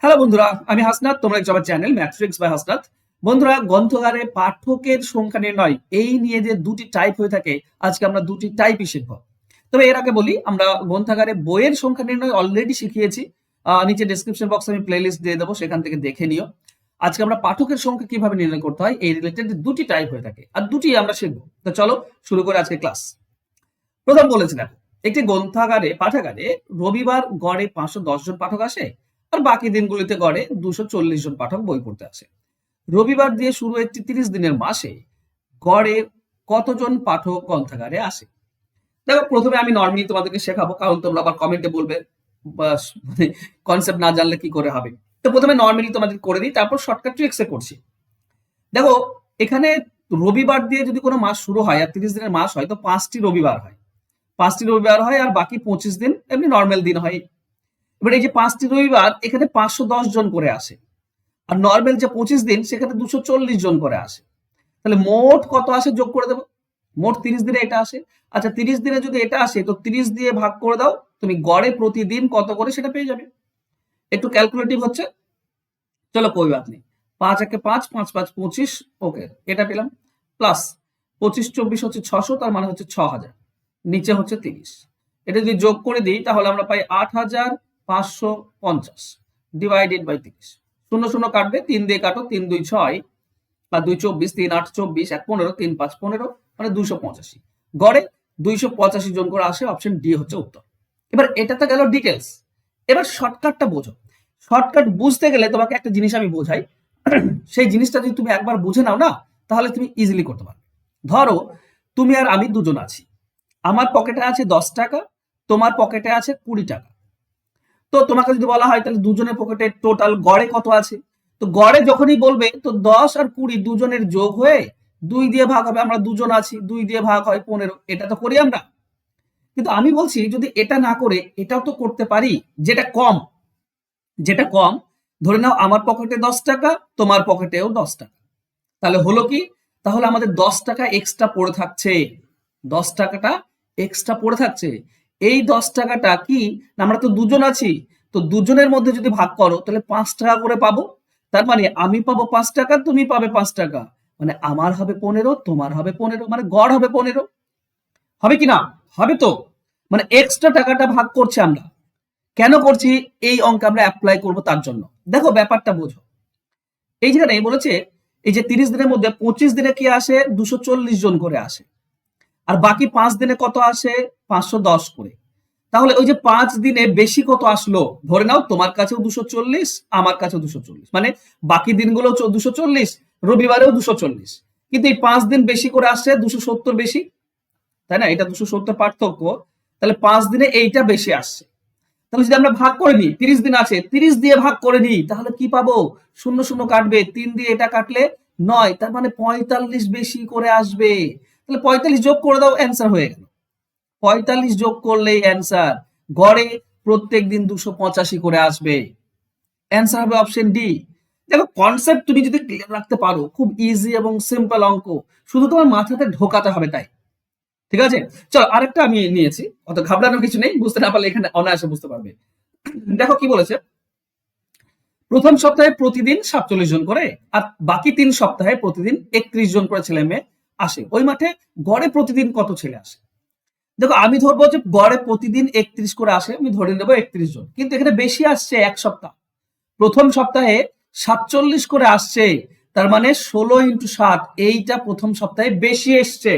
Hello বন্ধুরা, আমি হাসনাত। তোমরা দেখছো আমার চ্যানেল ম্যাথট্রিক্স বাই হাসনাত। বন্ধুরা, গ্রন্থাগারে পাঠকের সংখ্যা নির্ণয় এই নিয়ে যে দুটি টাইপ হয়ে থাকে, আজকে আমরা দুটি টাইপই শিখবো। তবে এর আগে বলি, আমরা গ্রন্থাগারে বইয়ের সংখ্যা নির্ণয় অলরেডি শিখিয়েছি। নিচে ডেসক্রিপশন বক্সে আমি প্লেলিস্ট দিয়ে দেবো, সেখান থেকে দেখে নিও। আজকে আমরা পাঠকের সংখ্যা কিভাবে নির্ণয় করতে হয় এই রিলেটেড দুটি টাইপ হয়ে থাকে, আর দুটি আমরা শিখবো। তো চলো শুরু করে আজকে ক্লাস। প্রথম বলেছি, দেখো, একটি পাঠাগারে রবিবার গড়ে 510 জন পাঠক আসে, আর বাকি দিনগুলিতে গড়ে 240 জন পাঠক বই পড়তে আসে। রবিবার দিয়ে শুরু একটি 30 দিনের মাসে গড়ে কতজন পাঠক গ্রন্থাগারে আসে? দেখো, প্রথমে আমি নর্মালি তোমাদেরকে শেখাবো, কারণ তোমরা আবার কমেন্টে বলবে কনসেপ্ট না জানলে কি করে হবে। তো প্রথমে নর্মালি তোমাদের করে দিই, তারপর শর্টকাট ট্রিক্সে করছি। দেখো, এখানে রবিবার দিয়ে যদি কোনো মাস শুরু হয় আর 30 দিনের মাস হয়, তো 5টি রবিবার হয়। 5টি রবিবার হয়, আর বাকি 25 দিন এমনি নর্মাল দিন হয়। এবার এই যে 5টি রবিবার, এখানে 510 জন করে আসে, আর নর্মাল যে 25 দিন সেখানে 240 জন করে আসে। তাহলে মোট কত আসে যোগ করে দেবো। মোট 30 দিনে এটা আসে। আচ্ছা, 30 দিনে যদি এটা আসে, তো 30 দিয়ে ভাগ করে দাও, তুমি গড়ে প্রতিদিন কত করে সেটা পেয়ে যাবে। একটু ক্যালকুলেটিভ হচ্ছে, চলো কোই বাত নেই। 5 একে 5, 5 5 25, ওকে, এটা পেলাম। প্লাস 25 24 হচ্ছে 600, তার মানে হচ্ছে 6000, নিচে হচ্ছে 30। এটা যদি যোগ করে দিই, তাহলে আমরা পাই 8550 ডিভাইডেড বাই 30। শূন্য শূন্য কাটবে, 3 দিয়ে কাটো, 3 2 6, আর 2 24, 3 8 24, 1 15, 3 5 15, মানে 285। গড়ে 285 জন করে আসে, অপশন ডি হচ্ছে উত্তর। এবার এটা তো গেল ডিটেলস। এবার শর্টকাটটা বোঝো। শর্টকাট বুঝতে গেলে তোমাকে একটা জিনিস আমি বোঝাই, সেই জিনিসটা যদি তুমি একবার বুঝে নাও না, তাহলে তুমি ইজিলি করতে পারবে। ধরো, তুমি আর আমি দুজন আছি। আমার পকেটে আছে 10 টাকা, তোমার পকেটে আছে 20 টাকা। তো তোমাকে যদি বলা হয় তাহলে দুজনের পকেটে টোটাল গড়ে কত আছে, তো গড়ে যখনই বলবে, তো 10 আর 20 দুজনের যোগ হয়ে 2 দিয়ে ভাগ হবে। আমরা দুজন আছি, 2 দিয়ে ভাগ হয় 15। এটা তো করি আমরা। কিন্তু আমি বলছি, যদি এটা না করে এটাও তো করতে পারি। যেটা কম, ধরে নাও আমার পকেটে 10 টাকা, তোমার পকেটেও 10 টাকা। তাহলে হলো কি, তাহলে আমাদের 10 টাকা এক্সট্রা পড়ে থাকছে। 10 টাকাটা এক্সট্রা পড়ে থাকছে। এই 10 টাকাটা কি না, আমরা তো দুজন আছি, তো দুজনের মধ্যে যদি ভাগ করো, তাহলে 5 টাকা করে পাবো। তার মানে আমি পাবো 5 টাকা, তুমি পাবে 5 টাকা। মানে আমার হবে 15, তোমার হবে 15, মানে গড় হবে 15। হবে কি না? হবে তো। মানে এক্সট্রা টাকাটা ভাগ করছি আমরা। কেন করছি? এই অঙ্ক আমরা অ্যাপ্লাই করব তার জন্য। দেখো, ব্যাপারটা বোঝো। এই যেখানে বলেছে, এই যে 30 দিনের মধ্যে 25 দিনে কি আসে, 240 জন করে আসে, আর বাকি 5 দিনে কত আসে, 510 করে। তাহলে ওই যে 5 দিনে বেশি কত আসলো, ধরে নাও তোমার কাছেও 240, আমার কাছেও 240, মানে বাকি দিনগুলো 240, রবিবারেও 240, কিন্তু এই 5 দিন বেশি করে আসছে, 270 বেশি, তাই না? এটা 270 পার্থক্য। তাহলে 5 দিনে এইটা বেশি আসছে। তাহলে যদি আমরা ভাগ করে নিই, 30 দিন আছে, 30 দিয়ে ভাগ করে নিই, তাহলে কি পাবো? শূন্য শূন্য কাটবে, 3 দিয়ে এটা কাটলে 9, তার মানে 45 বেশি করে আসবে। তাহলে 45 যোগ করে দাও, অ্যান্সার হয়ে গেল। 45 যোগ করলেই অ্যান্সার। গড়ে প্রত্যেক দিন 285 করে আসবে। অ্যান্সার হবে অপশন ডি। দেখো, কনসেপ্ট তুমি যদি ক্লিয়ার রাখতে পারো, খুব ইজি এবং সিম্পল অঙ্ক, শুধু তোমার মাথাতে ঢোকাতে হবে, তাই। ঠিক আছে, চলো আরেকটা আমি নিয়েছি, অত ঘাবড়ানোর কিছু নেই, বুঝতে না পারলে এখানে অনায়াসে বুঝতে পারবে। দেখো কি বলেছে, প্রথম সপ্তাহে প্রতিদিন 47 জন করে, আর বাকি 3 সপ্তাহে প্রতিদিন 31 জন করে ছেলে মেয়ে আসে। ওই মাঠে গড়ে প্রতিদিন কত ছেলে আসে? দেখো, আমি ধরবো যে গড়ে প্রতিদিন 31 করে আসে, আমি ধরে নেবো 31 জন, কিন্তু এখানে বেশি আসছে এক সপ্তাহ। প্রথম সপ্তাহে 47 করে আসছে, তার মানে 16 ইন্টু 7, এইটা প্রথম সপ্তাহে বেশি এসছে।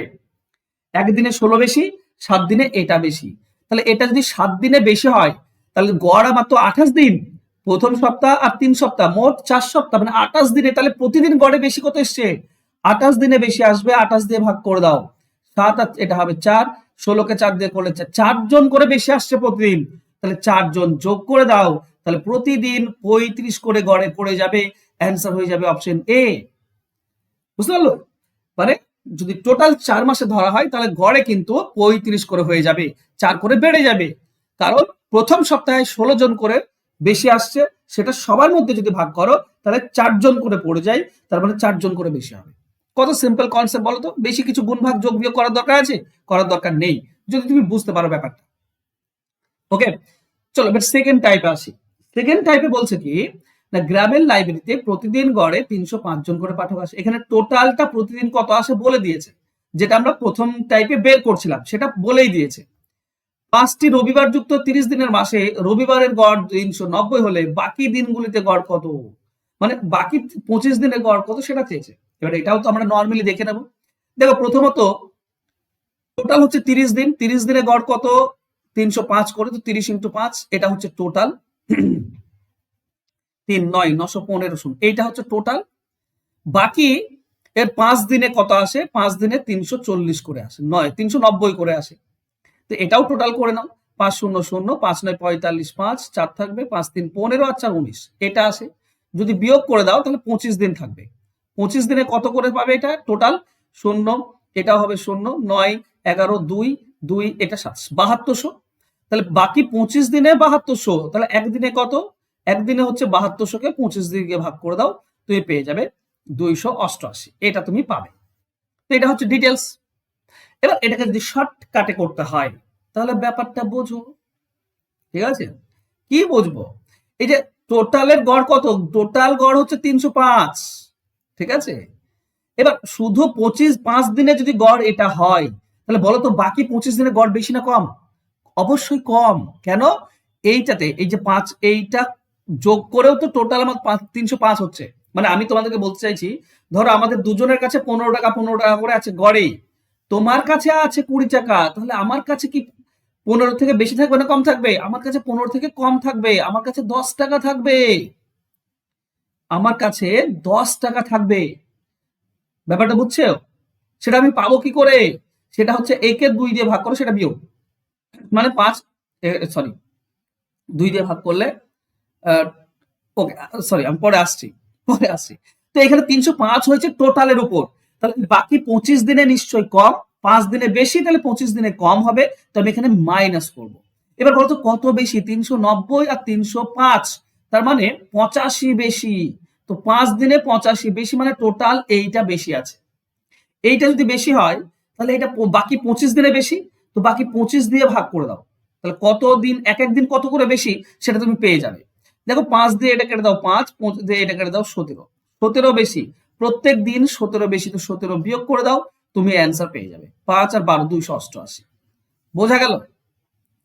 একদিনে 16 বেশি, 7 দিনে এটা বেশি। তাহলে এটা যদি 7 দিনে বেশি হয়, তাহলে গড় মাত্র 28 দিন। প্রথম সপ্তাহ আর 3 সপ্তাহ, মোট 4 সপ্তাহ, মানে 28 দিনে। তাহলে প্রতিদিন গড়ে বেশি কত এসছে? 28 দিনে বেশি আসবে। 28 দিয়ে ভাগ করে দাও, 7 আর এটা হবে 4, 16 কে 4 দিয়ে করলে 4 জন করে বেশি আসছে প্রতিদিন। তাহলে 4 জন যোগ করে দাও, তাহলে প্রতিদিন 35 করে গড়ে পড়ে যাবে। অ্যান্সার হয়ে যাবে অপশন এ। বুঝতে পারলো? মানে যদি টোটাল 4 মাসে ধরা হয়, তাহলে গড়ে কিন্তু 35 করে হয়ে যাবে, 4 করে বেড়ে যাবে। কারণ প্রথম সপ্তাহে 16 জন করে বেশি আসছে, সেটা সবার মধ্যে যদি ভাগ করো, তাহলে 4 জন করে পড়ে যায়, তার মানে 4 জন করে বেশি হবে। কত সিম্পল কনসেপ্ট বলো তো? বেশি কিছু গুণ ভাগ যোগ বিয়োগ করার দরকার আছে? করার দরকার নেই, যদি তুমি বুঝতে পারো ব্যাপারটা। ওকে, চলো এবার সেকেন্ড টাইপে আসি। সেকেন্ড টাইপে বলছে কি, না, গ্রামের লাইব্রেরিতে প্রতিদিন গড়ে 305 জন করে পাঠক আসে। এখানে টোটালটা প্রতিদিন কত আসে বলে দিয়েছে, যেটা আমরা প্রথম টাইপে বের করছিলাম সেটা বলেই দিয়েছে। 5টি রবিবার যুক্ত 30 দিনের মাসে রবিবারের গড় 390 হলে বাকি দিনগুলিতে গড় কত, মানে বাকি 25 দিনের গড় কত সেটা চেয়েছে। এবার এটাও তো আমরা নর্মালি দেখে নেব। দেখো প্রথমত টোটাল হচ্ছে 30 দিন, 30 দিনে গড় কত 305 করে, তো 30 ইন্টু 5 এটা হচ্ছে টোটাল। 3 9 915 শুন, এইটা হচ্ছে টোটাল। বাকি এর 5 দিনে কত আসে, 5 দিনে 340 করে আসে, 390 করে আসে। তো এটাও টোটাল করে নাও, 5 0 0 5 9 45 5 4 থাকবে, 5 3 15 আর 4 19, এটা আসে। যদি বিয়োগ করে দাও তাহলে 25 দিন থাকবে। 25 দিনে কত করে পাবে, এটা টোটাল 0, এটা হবে 0 9 11 2 2, এটা 7200। তাহলে বাকি 25 দিনে 7200, তাহলে একদিনে কত, একদিনে হচ্ছে 7200কে 25 দিনে ভাগ করে দাও, তুমি পেয়ে যাবে 288, এটা তুমি পাবে। তো এটা হচ্ছে ডিটেলস। এবার এটাকে যদি শর্টকাটে করতে হয় তাহলে ব্যাপারটা বোঝো, ঠিক আছে? কি বুঝবো, এই যে টোটালের গড় কত, টোটাল গড় হচ্ছে 305, ঠিক আছে? এবার শুধু 5 দিনে যদি গড় এটা হয় তাহলে বলো তো বাকি 25 দিনে গড় বেশি না কম? অবশ্যই কম। কেন? এইটাতে এই যে 5, এইটা যোগ করেও তো টোটাল আমার 305 হচ্ছে। মানে আমি তোমাদেরকে বলতে চাইছি, ধরো আমাদের দুজনের কাছে 15 টাকা 15 টাকা করে আছে গড়ে, তোমার কাছে আছে 20 টাকা, তাহলে আমার কাছে কি 15 থেকে বেশি থাকবে না কম থাকবে? আমার কাছে 15 থেকে কম থাকবে, আমার কাছে 10 টাকা থাকবে, আমার কাছে 10 টাকা থাকবে। ব্যাপারটা বুঝছো? সেটা আমি পাবো কি করে? সেটা হচ্ছে একে 2 দিয়ে ভাগ করো, সেটা বিয়োগ, মানে 5, সরি 2 দিয়ে ভাগ করলে, ওকে সরি আমি পরে আসছি, পরে আসছি। তো এখানে 305 হয়েছে টোটালের উপর, তাহলে বাকি 25 দিনে নিশ্চয়ই কম, 5 দিনে বেশি, তাহলে 25 দিনে কম হবে, তো আমি এখানে মাইনাস করব। এবার বলতো কত বেশি, 390 আর 305, তার মানে 85 বেশি। তো 5 দিনে 85 বেশি, মানে টোটাল এইটা বেশি আছে। এইটা যদি বেশি হয় তাহলে এটা বাকি 25 দিনে বেশি, তো বাকি 25 দিয়ে ভাগ করে দাও, তাহলে কত দিন, এক এক দিন কত করে বেশি সেটা তুমি পেয়ে যাবে। দেখো 5 দিয়ে এটা কেটে দাও 5, 5 দিয়ে এটা কেটে দাও 17, 17 বেশি, প্রত্যেক দিন 17 বেশি, তো 17 বিয়োগ করে দাও, তুমি অ্যান্সার পেয়ে যাবে 5 আর 12 288। বোঝা গেল?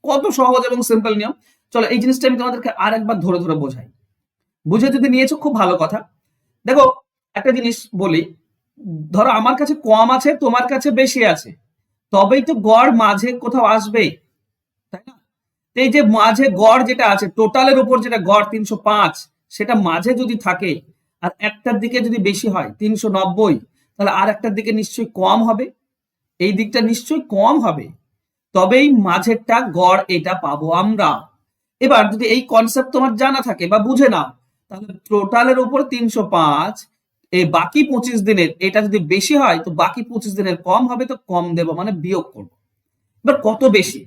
কত সহজ এবং সিম্পল নিয়ম। চলো এই জিনিসটা আমি তোমাদেরকে আর একবার ধরে ধরে বোঝাই। বুঝে যদি নিয়েছো খুব ভালো কথা। দেখো একটা জিনিস বলি, ধরো আমার কাছে কম আছে, তোমার কাছে বেশি আছে, তবেই তো গড় মাঝে কোথাও আসবে, তাই না? এই যে মাঝে গড় যেটা আছে, টোটালের উপর যেটা গড় 305, সেটা মাঝে যদি থাকে আর একটার দিকে যদি বেশি হয় 390, তাহলে আর একটার দিকে নিশ্চয়ই কম হবে, এই দিকটা নিশ্চয়ই কম হবে, তবেই মাঝেরটা গড় এটা পাবো আমরা। এবার যদি এই কনসেপ্ট তোমার জানা থাকে বা বুঝে নাও, তাহলে টোটালের উপর 305, এই বাকি 25 দিনের এটা যদি বেশি হয় তো বাকি 25 দিনের কম হবে, তো কম দেবো মানে বিয়োগ করবো। এবার কত বেশি,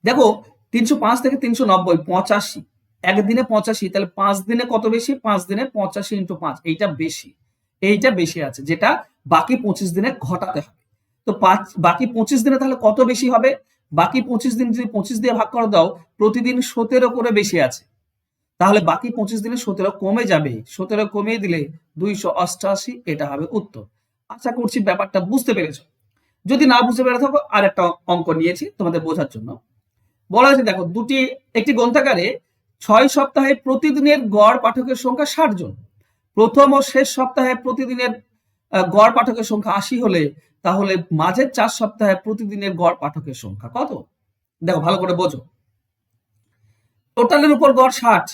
দেখো 305 থেকে 390 85, একদিনে 85, তাহলে 5 দিনে কত বেশি, 5 দিনে 85 ইন্টু 5, এইটা বেশি, এইটা বেশি আছে, যেটা বাকি 25 দিনে ঘটাতে হবে। তো বাকি 25 দিনে তাহলে কত বেশি হবে, বাকি 25 দিন যদি 25 দিয়ে ভাগ করে দাও, প্রতিদিন 17 করে বেশি আছে, তাহলে বাকি 25 দিনে 17 কমে যাবে, 17 কমিয়ে দিলে 288, এটা হবে উত্তর। আশা করছি ব্যাপারটা বুঝতে পেরেছো। যদি না বুঝতে পেরে থাকো আর একটা অঙ্ক নিয়েছি তোমাদের বোঝার জন্য। বলা হয়েছে দেখো একটি গ্রন্থাগারে 6 সপ্তাহে প্রতিদিনের গড় পাঠকের সংখ্যা 60 জন, প্রথম ও শেষ সপ্তাহে প্রতিদিনের গড় পাঠকের সংখ্যা 80 হলে তাহলে মাঝের 4 সপ্তাহে প্রতিদিনের গড় পাঠকের সংখ্যা কত? দেখো ভালো করে বোঝো, টোটালের উপর গড় 60,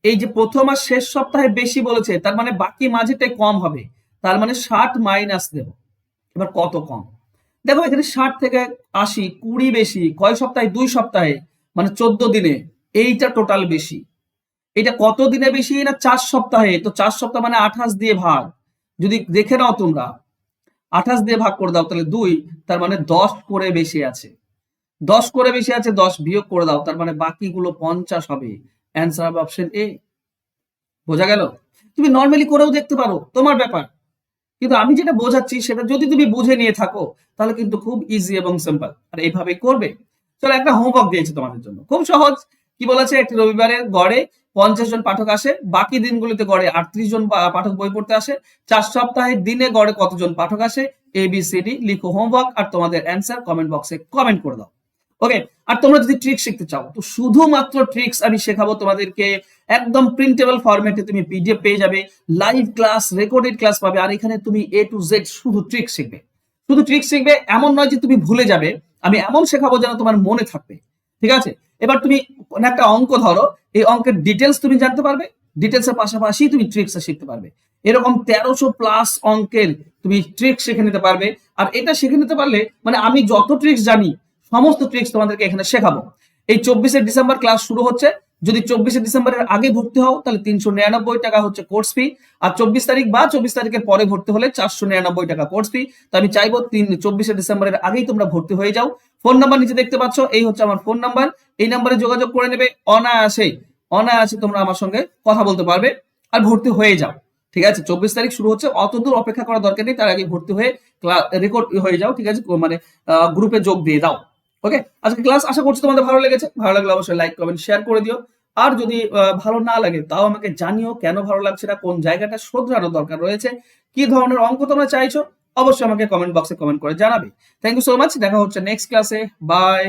এই যে প্রথম আর শেষ সপ্তাহে বেশি বলেছে, তার মানে বাকি মাঝেটাই কম হবে, তার মানে 60 মাইনাস দেব। এবার কত কম, দেখো এখানে 60 থেকে 80 20 বেশি, কয় সপ্তাহে, 2 সপ্তাহে, মানে 14 দিনে, এইটা টোটাল বেশি। এটা কত দিনে বেশি না 4 সপ্তাহে, তো 4 সপ্তাহ মানে 28 দিয়ে ভাগ, যদি দেখে নাও তোমরা 28 দিয়ে ভাগ করে দাও তাহলে 2, তার মানে 10 করে বেশি আছে, 10 করে বেশি আছে, 10 বিয়োগ করে দাও, তার মানে বাকিগুলো 50 হবে, অ্যান্সার হবে অপশন এ। বোঝা গেল? তুমি নর্মালি করেও দেখতে পারো, তোমার ব্যাপার, কিন্তু আমি যেটা বোঝাচ্ছি সেটা যদি তুমি বুঝে নিয়ে থাকো তাহলে কিন্তু খুব ইজি এবং সিম্পল, আর এইভাবেই করবে। চলো একটা হোমওয়ার্ক দিয়েছি তোমাদের জন্য, খুব সহজ। কি বলেছে, একটি রবিবারের গড়ে 50 জন পাঠক আসে, বাকি দিনগুলিতে গড়ে 38 জন পাঠক বই পড়তে আসে। 4 সপ্তাহের দিনে গড়ে কতজন পাঠক আসে? ABCD লিখো হোমওয়ার্ক, আর তোমাদের অ্যান্সার কমেন্ট বক্সে কমেন্ট করে দাও। ওকে, আর তোমরা যদি ট্রিক শিখতে চাও তো শুধুমাত্র ট্রিক্স আমি শেখাবো তোমাদেরকে, একদম প্রিন্টেবল ফরম্যাটে তুমি PDF পেয়ে যাবে, লাইভ ক্লাস, রেকর্ডেড ক্লাস পাবে, আর এখানে তুমি A to Z শুধু ট্রিক শিখবে। শুধু ট্রিক শিখবে এমন নয় যে তুমি ভুলে যাবে, আমি এমন শেখাবো যেন তোমার মনে থাকবে। ঠিক আছে, এবার তুমি একটা অঙ্ক ধরো, এই অঙ্কের ডিটেলস তুমি জানতে পারবে, ডিটেলসের পাশাপাশি তুমি ট্রিক্স শিখতে পারবে। এরকম 1300+ অঙ্কের তুমি ট্রিক্স শিখে নিতে পারবে। আর এটা শিখে নিতে পারলে মানে আমি যত ট্রিক্স জানি সমস্ত ট্রিক্স তোমাদেরকে এখানে শেখাবো। এই 24শে ডিসেম্বর ক্লাস শুরু হচ্ছে, যদি 24শে ডিসেম্বরের আগে ভর্তি হও তাহলে 399 টাকা হচ্ছে কোর্স ফি, আর 24 তারিখ বা 24 তারিখের পরে ভর্তি হলে 499 টাকা কোর্স ফি। তো আমি চাইবো 24শে ডিসেম্বরের আগেই তোমরা ভর্তি হয়ে যাও। ফোন নাম্বার নিচে দেখতে পাচ্ছ, এই হচ্ছে আমার ফোন নাম্বার, এই নাম্বারে যোগাযোগ করে নেবে, অনায়াসে তোমরা আমার সঙ্গে কথা বলতে পারবে আর ভর্তি হয়ে যাও। ঠিক আছে, 24 তারিখ শুরু হচ্ছে, অতদূর অপেক্ষা করার দরকার নেই, তার আগে ভর্তি হয়ে রেকর্ড হয়ে যাও। ঠিক আছে, মানে গ্রুপে যোগ দিয়ে দাও। ওকে, আজকে ক্লাস আশা করছি তোমাদের ভালো লেগেছে, ভালো লাগলে অবশ্যই লাইক কমেন্ট শেয়ার করে দিও। আর যদি ভালো না লাগে তাও আমাকে জানিও কেন ভালো লাগছে না, কোন জায়গাটা শোধরানোর দরকার রয়েছে, কি ধরনের অঙ্ক তোমরা চাইছো, অবশ্যই আমাকে কমেন্ট বক্সে কমেন্ট করে জানাবে। থ্যাংক ইউ সো মাচ, দেখা হচ্ছে নেক্সট ক্লাসে, বাই।